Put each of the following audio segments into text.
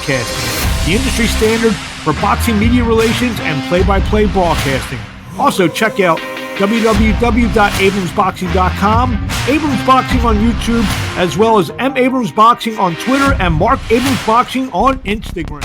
Broadcasting, the industry standard for boxing media relations and play-by-play broadcasting. Also, check out www.abramsboxing.com, Abrams Boxing on YouTube, as well as M. Abrams Boxing on Twitter and Marc Abrams Boxing on Instagram.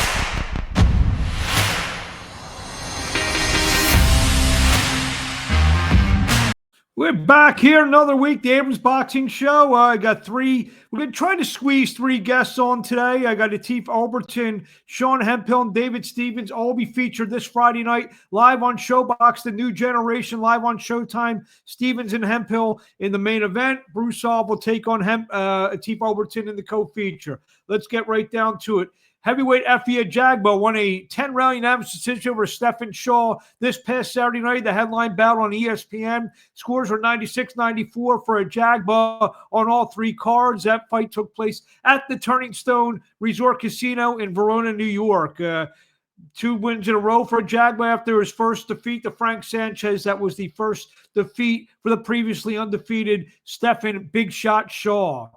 We're back here another week, the Abrams Boxing Show. I got we're going to try to squeeze three guests on today. I got Atif, Oberlton, Sean Hemphill, and David Stevens, all be featured this Friday night live on ShoBox, the new generation, live on Showtime. Stevens and Hemphill in the main event. Broussard will take on Atif Oberlton in the co-feature. Let's get right down to it. Heavyweight Effie Jagba won a 10-round unanimous decision over Stephen Shaw this past Saturday night. The headline battle on ESPN. Scores were 96-94 for a Jagba on all three cards. That fight took place at the Turning Stone Resort Casino in Verona, New York. 2 wins in a row for Jagba after his first defeat to Frank Sanchez. That was the first defeat for the previously undefeated Stephen Big Shot Shaw.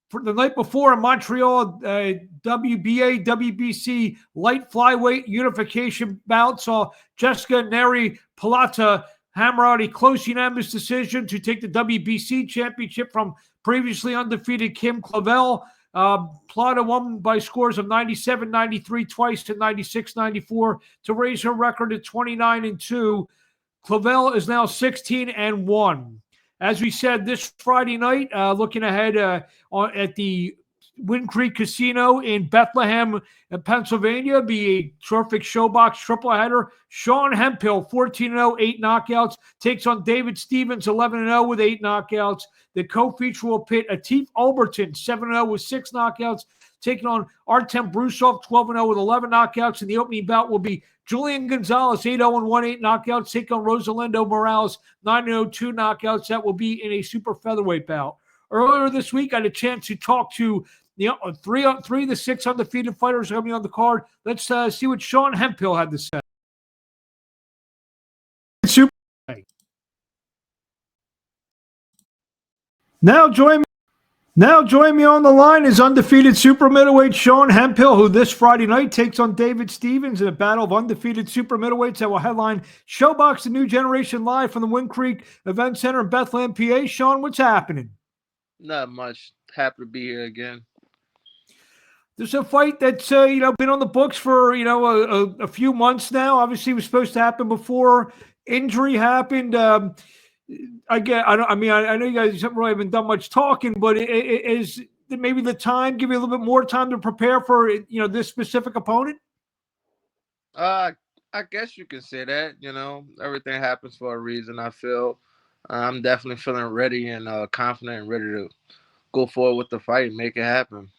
For the night before in Montreal, WBA, WBC light flyweight unification bout saw Jessica Neri Pilata hammer out a close unanimous decision to take the WBC championship from previously undefeated Kim Clavel. Pilata won by scores of 97-93 twice to 96-94 to raise her record to 29-2. Clavel is now 16-1. As we said, this Friday night, looking ahead at the Wind Creek Casino in Bethlehem, Pennsylvania, be a terrific ShoBox triple header. Sean Hemphill, 14-0, 8 knockouts, takes on David Stevens, 11-0 with 8 knockouts. The co-feature will pit Atif Oberlton, 7-0 with 6 knockouts, taking on Artem Broussard, 12-0 with 11 knockouts. And the opening bout will be Julian Gonzalez, 8-0 8 knockouts, take on Rosalindo Morales, 9-0 2 knockouts. That will be in a super featherweight bout. Earlier this week, I had a chance to talk to three of the 6 undefeated fighters coming on the card. Let's see what Sean Hemphill had to say. Super. Now join me on the line is undefeated super middleweight Sean Hemphill, who this Friday night takes on David Stevens in a battle of undefeated super middleweights that will headline ShoBox, the new generation, live from the Wind Creek Event Center in Bethlehem, PA. Sean, what's happening? Not much. Happy to be here again. There's a fight that's been on the books for a few months now. Obviously, it was supposed to happen before injury happened. I know you guys really haven't done much talking, but is maybe the time give you a little bit more time to prepare for this specific opponent? I guess you can say that. Everything happens for a reason. I feel I'm definitely feeling ready and confident and ready to go forward with the fight and make it happen.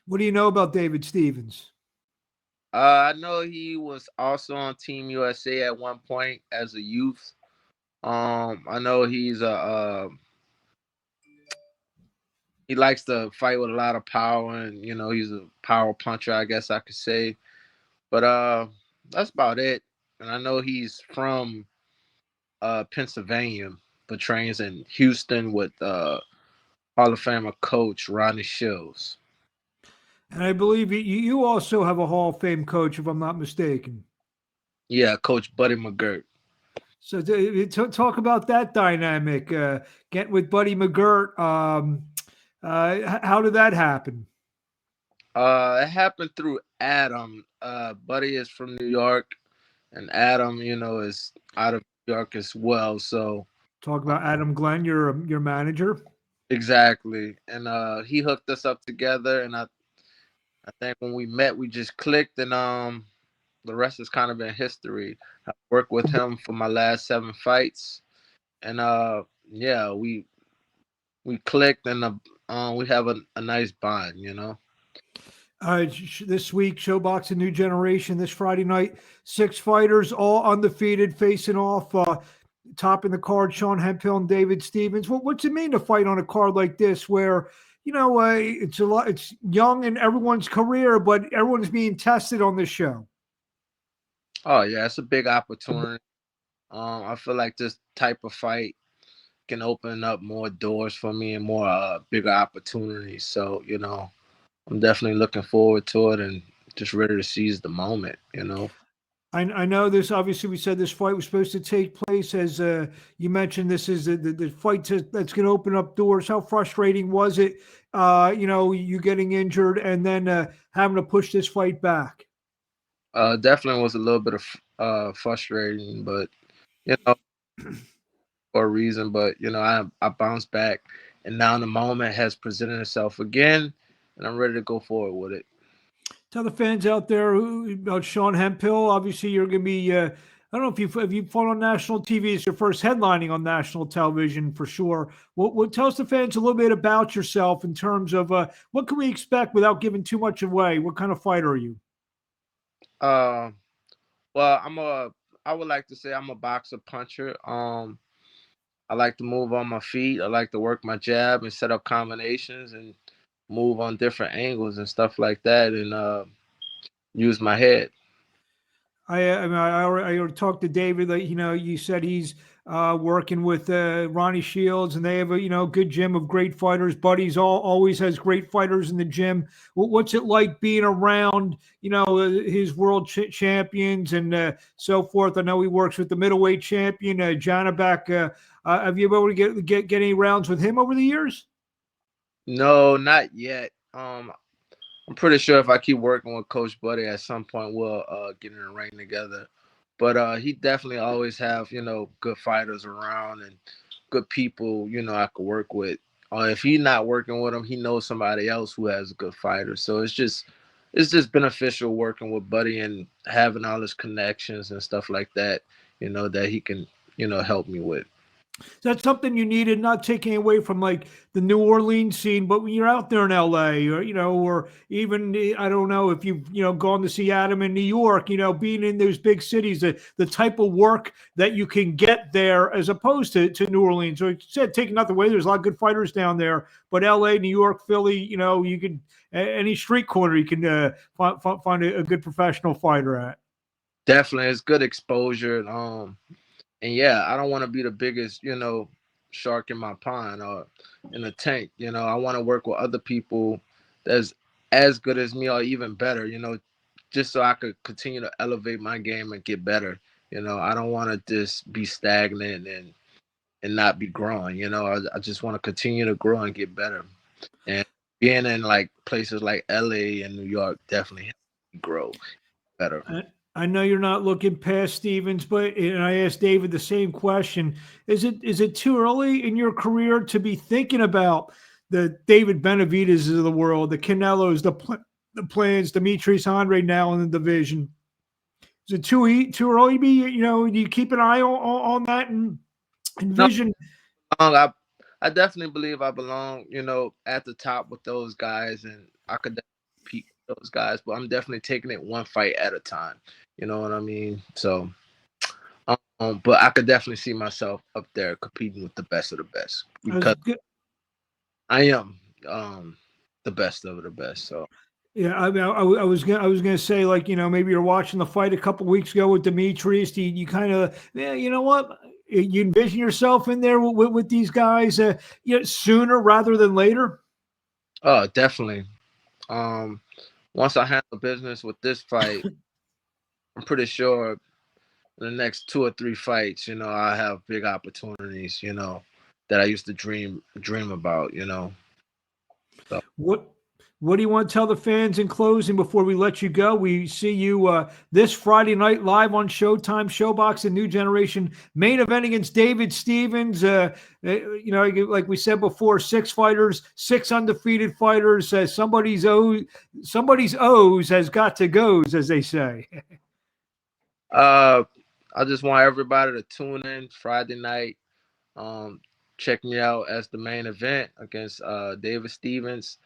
What do you know about David Stevens? I know he was also on Team USA at one point as a youth. I know he's he likes to fight with a lot of power, and he's a power puncher, I guess I could say. But that's about it. And I know he's from Pennsylvania, but trains in Houston with Hall of Famer coach Ronnie Shields. And I believe you also have a Hall of Fame coach, if I'm not mistaken. Yeah, Coach Buddy McGirt. So talk about that dynamic, getting with Buddy McGirt. How did that happen? It happened through Adam. Buddy is from New York, and Adam, is out of New York as well. So talk about Adam Glenn, your manager. Exactly, and he hooked us up together, and I think when we met, we just clicked, and the rest is kind of been history. I worked with him for my last 7 fights, and we clicked, and we have a nice bond, This week, ShoBox, a new generation. This Friday night, 6 fighters, all undefeated, facing off. Topping the card, Sean Hemphill and David Stevens. What's it mean to fight on a card like this, where it's young in everyone's career, but everyone's being tested on this show? Oh yeah, it's a big opportunity. I feel like this type of fight can open up more doors for me and more bigger opportunities. So I'm definitely looking forward to it and just ready to seize the moment, you know. I know this. Obviously, we said this fight was supposed to take place, as you mentioned. This is the fight that's going to open up doors. How frustrating was it? You getting injured and then having to push this fight back. Definitely was a little bit of frustrating, but you know, for a reason. But you know, I bounced back, and now the moment has presented itself again, and I'm ready to go forward with it. Tell the fans out there about Sean Hemphill. Obviously, you're going to be. I don't know if you fought on national TV. It's your first headlining on national television for sure. What tell us the fans a little bit about yourself in terms of what can we expect without giving too much away? What kind of fighter are you? Uh, well, I would like to say I'm a boxer puncher. I like to move on my feet. I like to work my jab and set up combinations and move on different angles and stuff like that, and use my head. I already talked to David. Like, you said he's working with Ronnie Shields, and they have a good gym of great fighters. Buddy's always has great fighters in the gym. What's it like being around his world champions and so forth? I know he works with the middleweight champion Janabek. Have you been able to get any rounds with him over the years? No, not yet. I'm pretty sure if I keep working with Coach Buddy, at some point we'll get in the ring together. But he definitely always have good fighters around and good people I could work with. If he's not working with him, he knows somebody else who has a good fighter. So it's just beneficial working with Buddy and having all his connections and stuff like that. That he can help me with. That's something you needed, not taking away from like the New Orleans scene, but when you're out there in LA or even, I don't know if you've, gone to see Adam in New York, being in those big cities, the type of work that you can get there as opposed to New Orleans. So you said, taking nothing away, there's a lot of good fighters down there, but LA, New York, Philly, you can, any street corner, you can find a good professional fighter at. Definitely, it's good exposure. And yeah, I don't want to be the biggest, shark in my pond or in the tank. I want to work with other people that's as good as me or even better, just so I could continue to elevate my game and get better. I don't want to just be stagnant and not be growing. I just want to continue to grow and get better. And being in like places like LA and New York definitely helps me grow better. I know you're not looking past Stevens, and I asked David the same question. Is it too early in your career to be thinking about the David Benavidez of the world, the Canelos, the plans, Demetrius Andre now in the division? Is it too early to be? Do you keep an eye on that and envision? No, I definitely believe I belong, at the top with those guys, and I could compete with those guys. But I'm definitely taking it one fight at a time. You know what I mean? So, but I could definitely see myself up there competing with the best of the best because I am the best of the best. So. Yeah, I mean, I was gonna say, like, maybe you're watching the fight a couple weeks ago with Demetrius. You kind of, yeah, you know what? You envision yourself in there with these guys, sooner rather than later. Oh, definitely. Once I handle business with this fight, I'm pretty sure in the next 2 or 3 fights, I have big opportunities, that I used to dream about, So. What do you want to tell the fans in closing before we let you go? We see you this Friday night live on Showtime, ShoBox, and New Generation main event against David Stevens. Like we said before, 6 fighters, 6 undefeated fighters. Somebody's O's has got to goes, as they say. I just want everybody to tune in Friday night. Check me out as the main event against David Stevens.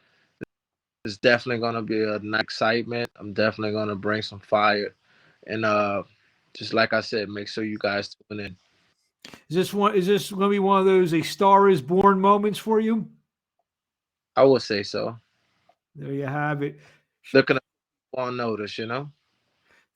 It's definitely gonna be a nice excitement. I'm definitely gonna bring some fire, and just like I said, make sure you guys tune in. Is this going to be one of those "A Star Is Born" moments for you? I would say so. There you have it. Looking on notice, There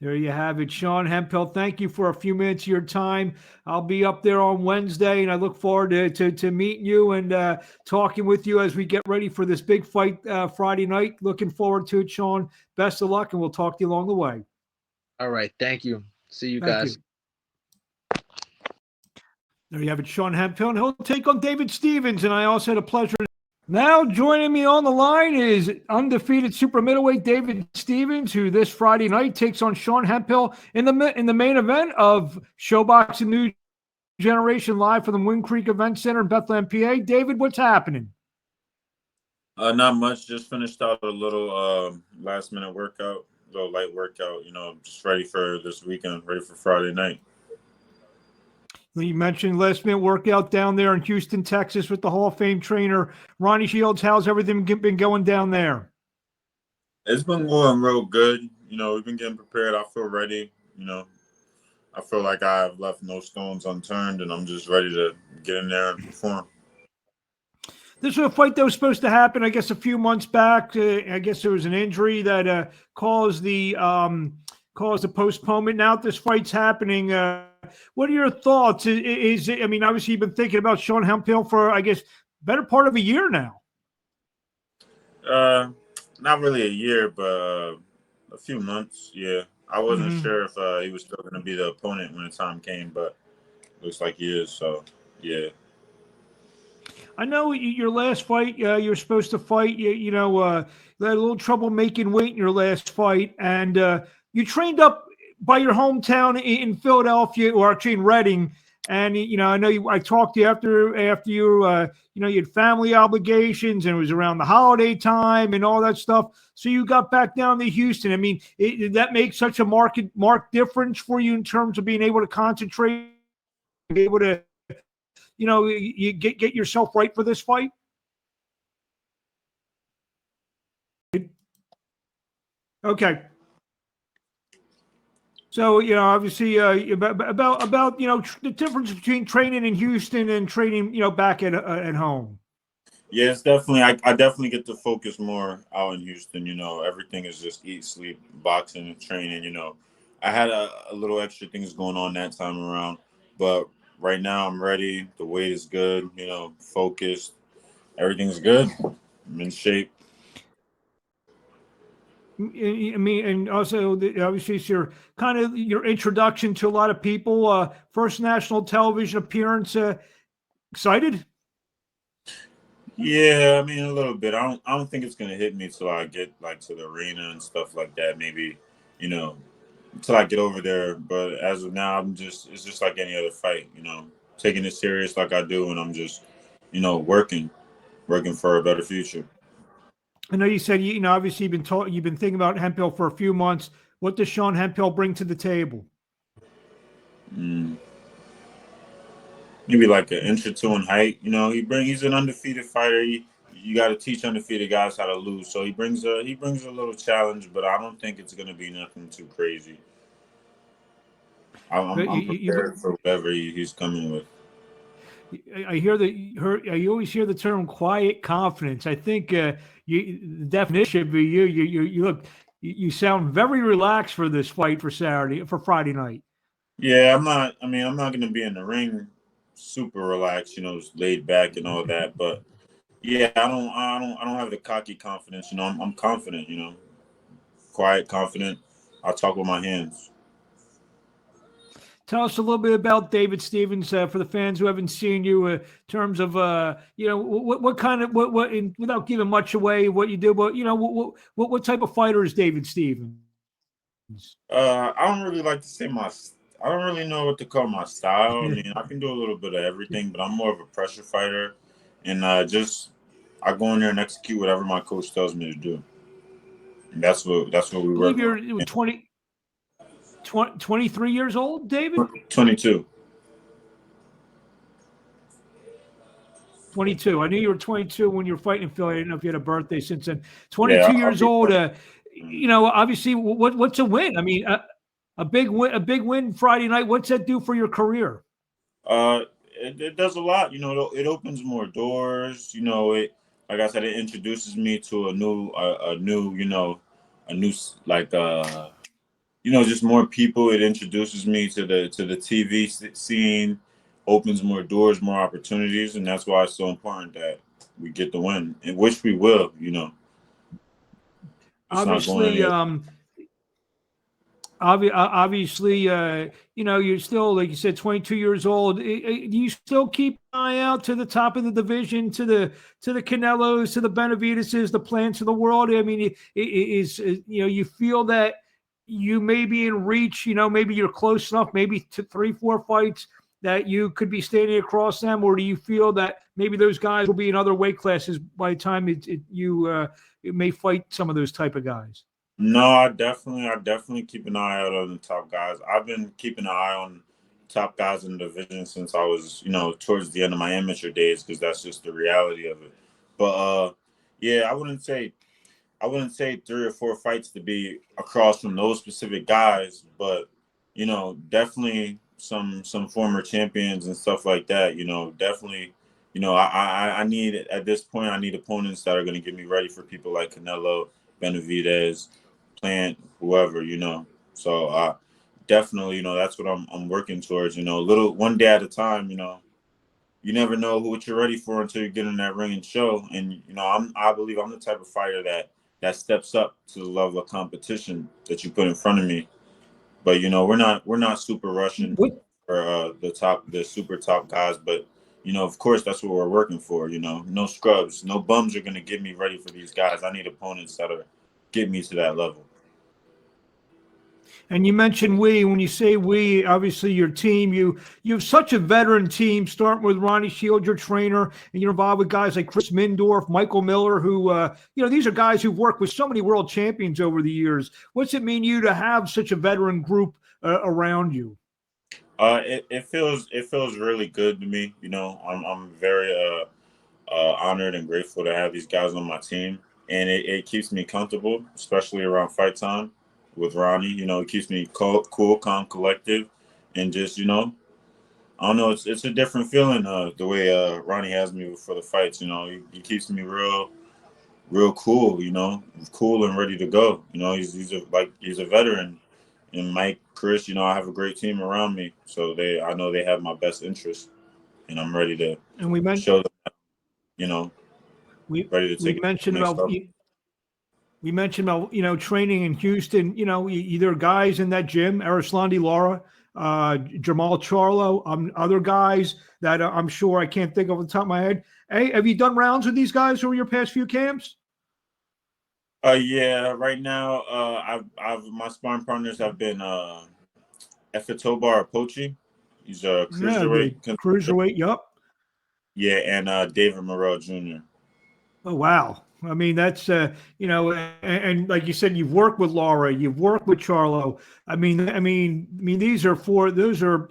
There you have it, Sean Hemphill. Thank you for a few minutes of your time. I'll be up there on Wednesday, and I look forward to meeting you and talking with you as we get ready for this big fight Friday night. Looking forward to it, Sean. Best of luck, and we'll talk to you along the way. All right. Thank you. See you Thank guys. you. There you have it, Sean Hemphill, and he'll take on David Stevens. And I also had a pleasure. Now joining me on the line is undefeated super middleweight David Stevens, who this Friday night takes on Sean Hemphill in the main event of ShoBox and New Generation live from the Wind Creek Event Center in Bethlehem, PA. David, what's happening? Not much. Just finished out a little last minute workout, a little light workout. Just ready for this weekend, ready for Friday night. You mentioned last minute workout down there in Houston, Texas with the Hall of Fame trainer, Ronnie Shields. How's everything been going down there? It's been going real good. We've been getting prepared. I feel ready. I feel like I've left no stones unturned, and I'm just ready to get in there and perform. This was a fight that was supposed to happen, I guess, a few months back. I guess there was an injury that caused the postponement. Now this fight's happening. What are your thoughts? Obviously you've been thinking about Sean Hemphill for, I guess, better part of a year now. Not really a year, but a few months. Yeah, I wasn't sure if he was still going to be the opponent when the time came, but looks like he is. So, yeah. I know your last fight, you were supposed to fight. You had a little trouble making weight in your last fight, and you trained up by your hometown in Philadelphia, or actually in Reading. And I know I talked to you after you you had family obligations, and it was around the holiday time and all that stuff. So you got back down to Houston. Did that make such a marked difference for you in terms of being able to concentrate, be able to you get yourself right for this fight? Okay. So, obviously about the difference between training in Houston and training, back at home. Yeah, it's definitely, I definitely get to focus more out in Houston. Everything is just eat, sleep, boxing, and training. I had a little extra things going on that time around, but right now I'm ready. The weight is good, focused. Everything's good. I'm in shape. And also obviously it's your introduction to a lot of people. First national television appearance. Excited? Yeah, a little bit. I don't think it's gonna hit me till I get to the arena and stuff like that. Maybe, until I get over there. But as of now, it's just like any other fight. Taking it serious like I do, and I'm just, working for a better future. I know you said obviously you've been thinking about Hemphill for a few months. What does Sean Hemphill bring to the table? Maybe like an inch or two in height. He's an undefeated fighter. You got to teach undefeated guys how to lose. So he brings a little challenge, but I don't think it's gonna be nothing too crazy. I'm prepared for whatever he's coming with. I hear I always hear the term quiet confidence. I think the definition of you sound very relaxed for this fight for Friday night. Yeah, I'm not going to be in the ring super relaxed, laid back and all that, but yeah, I don't have the cocky confidence, I'm confident, quiet, confident. I'll talk with my hands. Tell us a little bit about David Stevens for the fans who haven't seen you. In terms of what kind of without giving much away what you do, but what type of fighter is David Stevens? I don't really like to say I don't really know what to call my style. I can do a little bit of everything, but I'm more of a pressure fighter, and I go in there and execute whatever my coach tells me to do. And that's what we work. You're 23 years old, David? 22. 22. I knew you were 22 when you were fighting in Philly. I didn't know if you had a birthday since then. 22 years old. Obviously, what's a win? A big win Friday night. What's that do for your career? It does a lot. It opens more doors. Like I said, it introduces me to a new just more people. It introduces me to the TV scene, opens more doors, more opportunities, and that's why it's so important that we get the win, and which we will. It's not going Obviously, anywhere. obviously, you're still, like you said, 22 years old. Do you still keep an eye out to the top of the division, to the Canelos, to the Benavides's, the Plants of the world? I mean, you feel that you may be in reach. Maybe you're close enough, maybe to 3-4 fights that you could be standing across them, or do you feel that maybe those guys will be in other weight classes by the time you may fight some of those type of guys? No, I definitely keep an eye out on the top guys. I've been keeping an eye on top guys in the division since I was, towards the end of my amateur days, because that's just the reality of it. But yeah, I wouldn't say 3 or 4 fights to be across from those specific guys, but definitely some former champions and stuff like that. Definitely. I need, at this point, I need opponents that are going to get me ready for people like Canelo, Benavidez, Plant, whoever. So definitely, that's what I'm working towards. Little one day at a time. You never know what you're ready for until you get in that ring and show. And I believe I'm the type of fighter that steps up to the level of competition that you put in front of me. But we're not super rushing for the super top guys. But of course, that's what we're working for. No scrubs, no bums are gonna get me ready for these guys. I need opponents that are get me to that level. And you mentioned we. When you say we, obviously your team, you have such a veteran team, starting with Ronnie Shield, your trainer, and you're involved with guys like Chris Mindorf, Michael Miller, who these are guys who've worked with so many world champions over the years. What's it mean to you to have such a veteran group around you? It feels really good to me. I'm very honored and grateful to have these guys on my team, and it keeps me comfortable, especially around fight time with Ronnie. It keeps me cool, calm, collective, and just I don't know. It's a different feeling. The way Ronnie has me for the fights. He keeps me real cool. Cool and ready to go. He's a veteran. And Mike, Chris, I have a great team around me, so I know they have my best interest, and I'm ready to And we mentioned show them. Ready to we take it to the mentioned next about level. we mentioned about training in Houston. Either guys in that gym, Arislandi Lara, Jamal Charlo, other guys that I'm sure I can't think of off the top of my head. Hey, have you done rounds with these guys over your past few camps? Yeah. Right now, I've my sparring partners have been Efetobar Apochi. He's a Yeah, the cruiserweight contender. cruiserweight. Yup. Yeah, and David Morrell Jr. Oh wow. I mean, that's and like you said, you've worked with Laura, you've worked with Charlo. I mean, these are four. Those are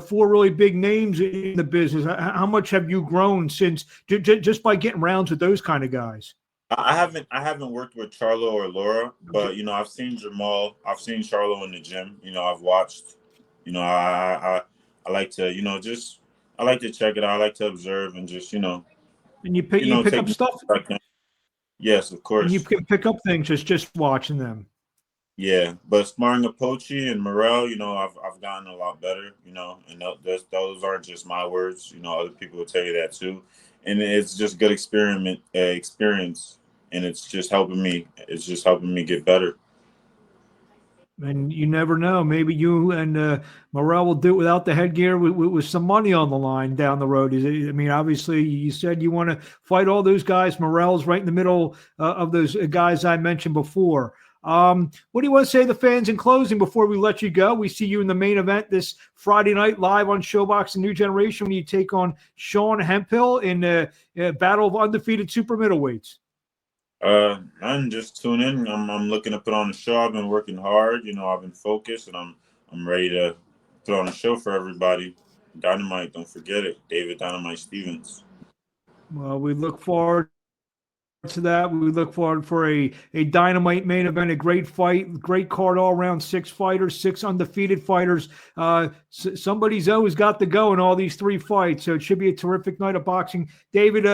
four really big names in the business. How much have you grown since just by getting rounds with those kind of guys? I haven't worked with Charlo or Laura, Okay. but I've seen Jamal. I've seen Charlo in the gym. I've watched. I like to just I like to check it out. I like to observe and just And you pick take up notes stuff, if I can. Yes, of and you course. can pick up things just watching them. Yeah, but sparring Apochi and Morel, I've gotten a lot better. And those aren't just my words. Other people will tell you that too, and it's just good experience, and it's just helping me. It's just helping me get better. And you never know. Maybe you and Morel will do it without the headgear with some money on the line down the road. I mean, obviously, you said you want to fight all those guys. Morel's right in the middle of those guys I mentioned before. What do you want to say to the fans in closing before we let you go? We see you in the main event this Friday night live on ShoBox and New Generation when you take on Sean Hemphill in a battle of undefeated super middleweights. I'm just tune in. I'm looking to put on a show. I've been working hard. I've been focused, and I'm ready to put on a show for everybody. Dynamite, don't forget it. David Dynamite Stevens. Well, we look forward to that. We look forward for a dynamite main event, a great fight, great card all around. 6 fighters, 6 undefeated fighters. Somebody's always got to go in all these 3 fights, so it should be a terrific night of boxing. David,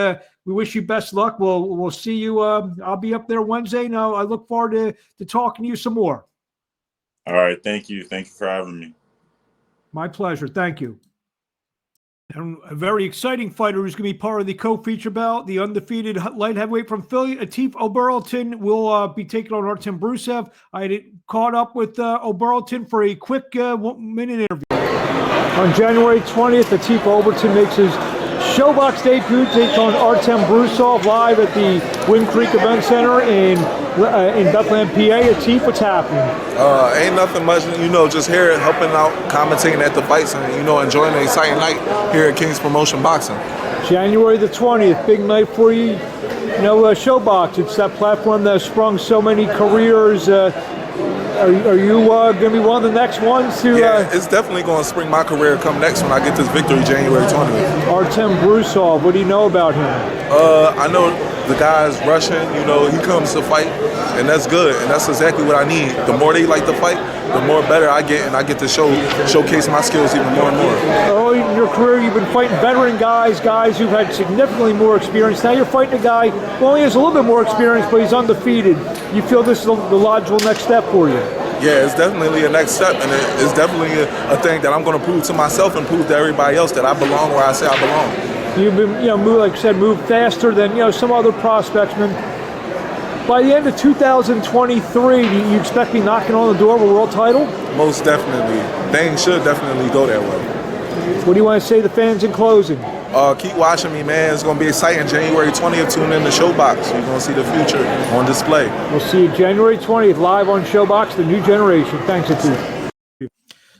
we wish you best luck. We'll see you. I'll be up there Wednesday. Now I look forward to talking to you some more. All right. Thank you. Thank you for having me. My pleasure. Thank you. And a very exciting fighter who's going to be part of the co-feature bout, the undefeated light heavyweight from Philly, Atif Oberlton, will be taking on Artem Brusev. I caught up with Oberlton for a quick 1-minute interview. On January 20th, Atif Oberlton makes his ShoBox debut, takes on Artem Brusev live at the Wind Creek Event Center in Bethlehem, PA. Atif, what's happening? Ain't nothing much, just here helping out, commentating at the fights, and enjoying the exciting night here at King's Promotion Boxing. January the 20th, big night for you. ShoBox, it's that platform that has sprung so many careers. Are you going to be one of the next ones to? Yeah, it's definitely going to spring my career come next when I get this victory January 20th. Artem Brusev, what do you know about him? I know the guy is Russian, he comes to fight, and that's good, and that's exactly what I need. The more they like to fight, the more better I get, and I get to showcase my skills even more and more. Early in your career, you've been fighting veteran guys who've had significantly more experience. Now you're fighting a guy who only has a little bit more experience, but he's undefeated. You feel this is the logical next step for you? Yeah, it's definitely a next step, and it's definitely a thing that I'm going to prove to myself and prove to everybody else that I belong where I say I belong. You've been, like I said, moved faster than some other prospects. By the end of 2023, do you expect to be knocking on the door of a world title? Most definitely. Things should definitely go that way. What do you want to say to the fans in closing? Keep watching me, man. It's going to be exciting. January 20th, tune in to ShoBox. You're going to see the future on display. We'll see you January 20th live on ShoBox, the new generation. Thanks, Atif.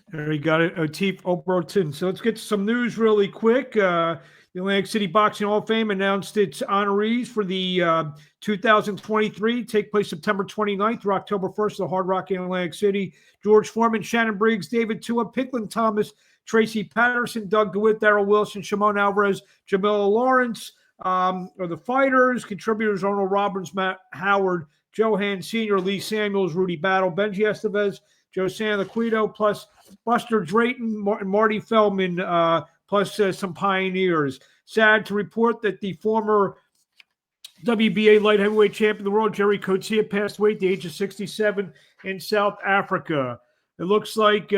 There you got it, Atif Oberlton. So let's get to some news really quick. The Atlantic City Boxing Hall of Fame announced its honorees for the 2023, take place September 29th through October 1st at the Hard Rock in Atlantic City. George Foreman, Shannon Briggs, David Tua, Picklin Thomas, Tracy Patterson, Doug DeWitt, Darrell Wilson, Shimon Alvarez, Jamila Lawrence are the fighters. Contributors: Arnold Roberts, Matt Howard, Johan Sr., Lee Samuels, Rudy Battle, Benji Estevez, Joe Sanliquido, plus Buster Drayton, Marty Feldman, plus some pioneers. Sad to report that the former WBA light heavyweight champion of the world, Jerry Coetzee, passed away at the age of 67 in South Africa. It looks like,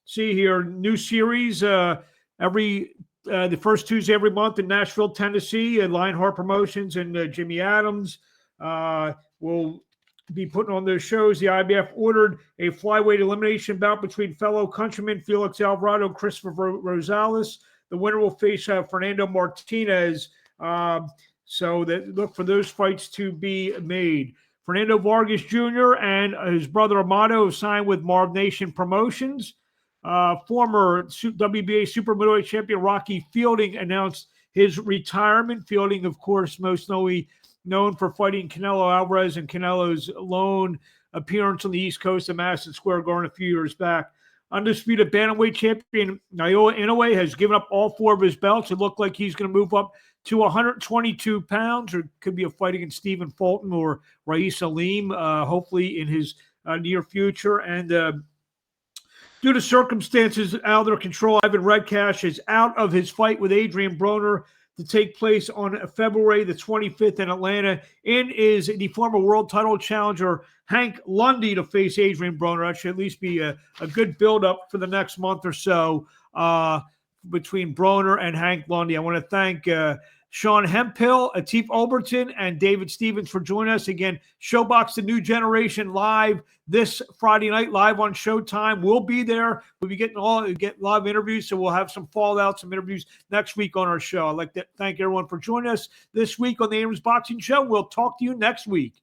see here, new series the first Tuesday every month in Nashville, Tennessee. Lionheart Promotions and Jimmy Adams will be putting on those shows. The IBF ordered a flyweight elimination bout between fellow countrymen Felix Alvarado and Christopher Rosales. The winner will face Fernando Martinez. So look for those fights to be made. Fernando Vargas Jr. and his brother Amato have signed with Marv Nation Promotions. Former WBA super middleweight champion Rocky Fielding announced his retirement. Fielding, of course, most known for fighting Canelo Alvarez and Canelo's lone appearance on the East Coast of Madison Square Garden a few years back. Undisputed bantamweight champion Naoya Inoue has given up all 4 of his belts. It looked like he's going to move up to 122 pounds, or it could be a fight against Stephen Fulton or Rais Salim, hopefully in his near future. And due to circumstances out of their control, Ivan Redcash is out of his fight with Adrian Broner to take place on February the 25th in Atlanta. In is the former world title challenger Hank Lundy to face Adrian Broner. That should at least be a good build-up for the next month or so between Broner and Hank Lundy. I want to thank Sean Hemphill, Atif Oberlton, and David Stevens for joining us. Again, ShoBox, the new generation, live this Friday night, live on Showtime. We'll be there. We'll be getting live interviews, so we'll have some fallout, some interviews next week on our show. I'd like to thank everyone for joining us this week on the Abrams Boxing Show. We'll talk to you next week.